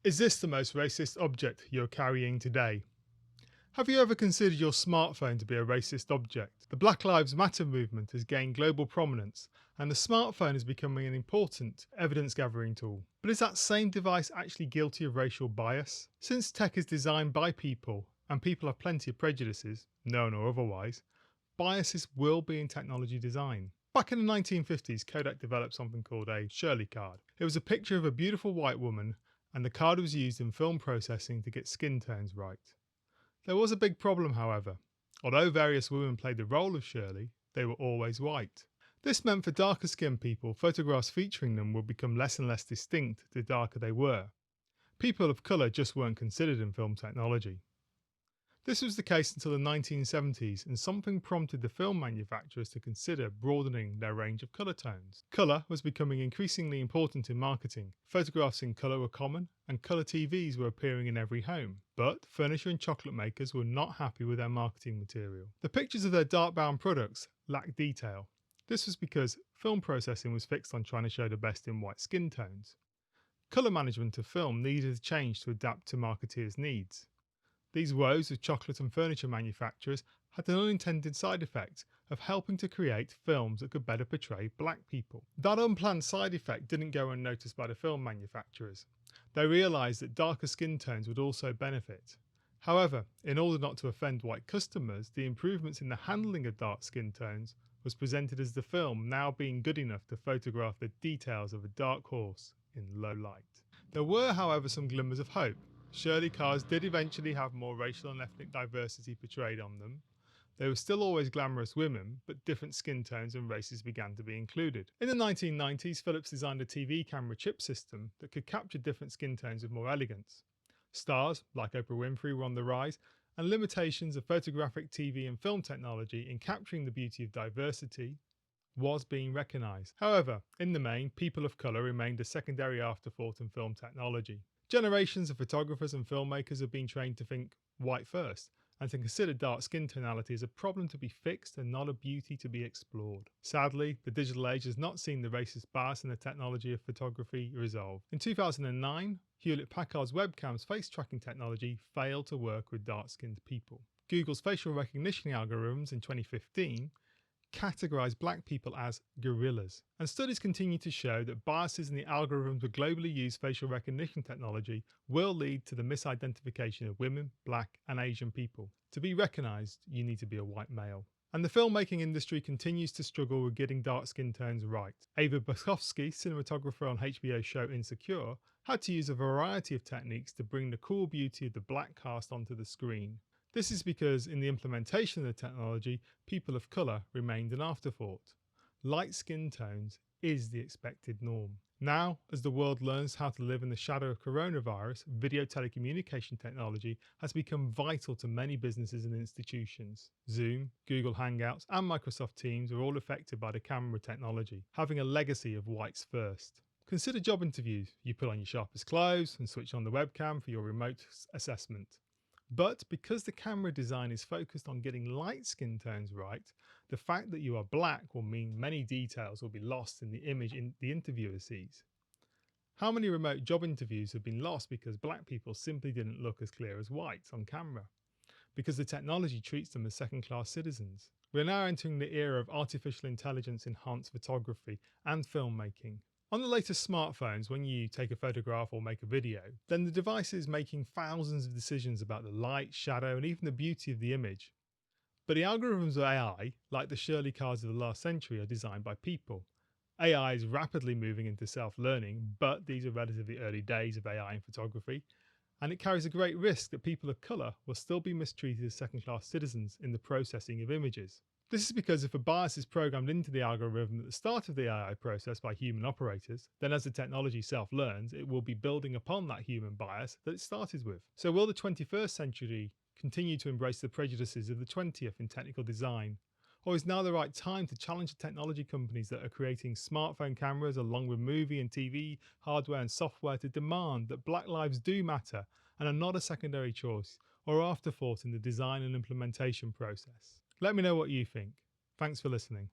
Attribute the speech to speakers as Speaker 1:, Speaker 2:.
Speaker 1: Is this the most racist object you're carrying today? Have you ever considered your smartphone to be a racist object? The Black Lives Matter movement has gained global prominence, and the smartphone is becoming an important evidence gathering tool. But is that same device actually guilty of racial bias? Since tech is designed by people, and people have plenty of prejudices, known or otherwise, biases will be in technology design. Back in the 1950s, Kodak developed something called a Shirley card. It was a picture of a beautiful white woman, and the card was used in film processing to get skin tones right. There was a big problem, however. Although various women played the role of Shirley, they were always white. This meant for darker skinned people, photographs featuring them would become less and less distinct the darker they were. People of colour just weren't considered in film technology. This was the case until the 1970s, and something prompted the film manufacturers to consider broadening their range of colour tones. Colour was becoming increasingly important in marketing. Photographs in colour were common, and colour TVs were appearing in every home. But furniture and chocolate makers were not happy with their marketing material. The pictures of their dark-bound products lacked detail. This was because film processing was fixed on trying to show the best in white skin tones. Colour management of film needed to change to adapt to marketeers' needs. These woes of chocolate and furniture manufacturers had an unintended side effect of helping to create films that could better portray black people. That unplanned side effect didn't go unnoticed by the film manufacturers. They realised that darker skin tones would also benefit. However, in order not to offend white customers, the improvements in the handling of dark skin tones was presented as the film now being good enough to photograph the details of a dark horse in low light. There were, however, some glimmers of hope. Shirley cars did eventually have more racial and ethnic diversity portrayed on them. They were still always glamorous women, but different skin tones and races began to be included. In the 1990s, Philips designed a TV camera chip system that could capture different skin tones with more elegance. Stars, like Oprah Winfrey, were on the rise, and limitations of photographic TV and film technology in capturing the beauty of diversity was being recognised. However, in the main, people of colour remained a secondary afterthought in film technology. Generations of photographers and filmmakers have been trained to think white first, and to consider dark skin tonality as a problem to be fixed and not a beauty to be explored. Sadly, the digital age has not seen the racist bias in the technology of photography resolved. In 2009, Hewlett-Packard's webcam's face tracking technology failed to work with dark-skinned people. Google's facial recognition algorithms in 2015 categorise black people as gorillas, and studies continue to show that biases in the algorithms of globally used facial recognition technology will lead to the misidentification of women, black and Asian people. To be recognised, you need to be a white male. And the filmmaking industry continues to struggle with getting dark skin tones right. Ava Bukowski, cinematographer on HBO's show Insecure, had to use a variety of techniques to bring the cool beauty of the black cast onto the screen. This is because in the implementation of the technology, people of colour remained an afterthought. Light skin tones is the expected norm. Now, as the world learns how to live in the shadow of coronavirus, video telecommunication technology has become vital to many businesses and institutions. Zoom, Google Hangouts and Microsoft Teams are all affected by the camera technology, having a legacy of whites first. Consider job interviews. You put on your sharpest clothes and switch on the webcam for your remote assessment. But because the camera design is focused on getting light skin tones right, the fact that you are black will mean many details will be lost in the image the interviewer sees. How many remote job interviews have been lost because black people simply didn't look as clear as white on camera? Because the technology treats them as second-class citizens. We're now entering the era of artificial intelligence enhanced photography and filmmaking. On the latest smartphones, when you take a photograph or make a video, then the device is making thousands of decisions about the light, shadow, and even the beauty of the image. But the algorithms of AI, like the Shirley cards of the last century, are designed by people. AI is rapidly moving into self-learning, but these are relatively early days of AI in photography, and it carries a great risk that people of colour will still be mistreated as second-class citizens in the processing of images. This is because if a bias is programmed into the algorithm at the start of the AI process by human operators, then as the technology self-learns, it will be building upon that human bias that it started with. So will the 21st century continue to embrace the prejudices of the 20th in technical design? Or is now the right time to challenge the technology companies that are creating smartphone cameras along with movie and TV, hardware and software to demand that black lives do matter and are not a secondary choice or afterthought in the design and implementation process? Let me know what you think. Thanks for listening.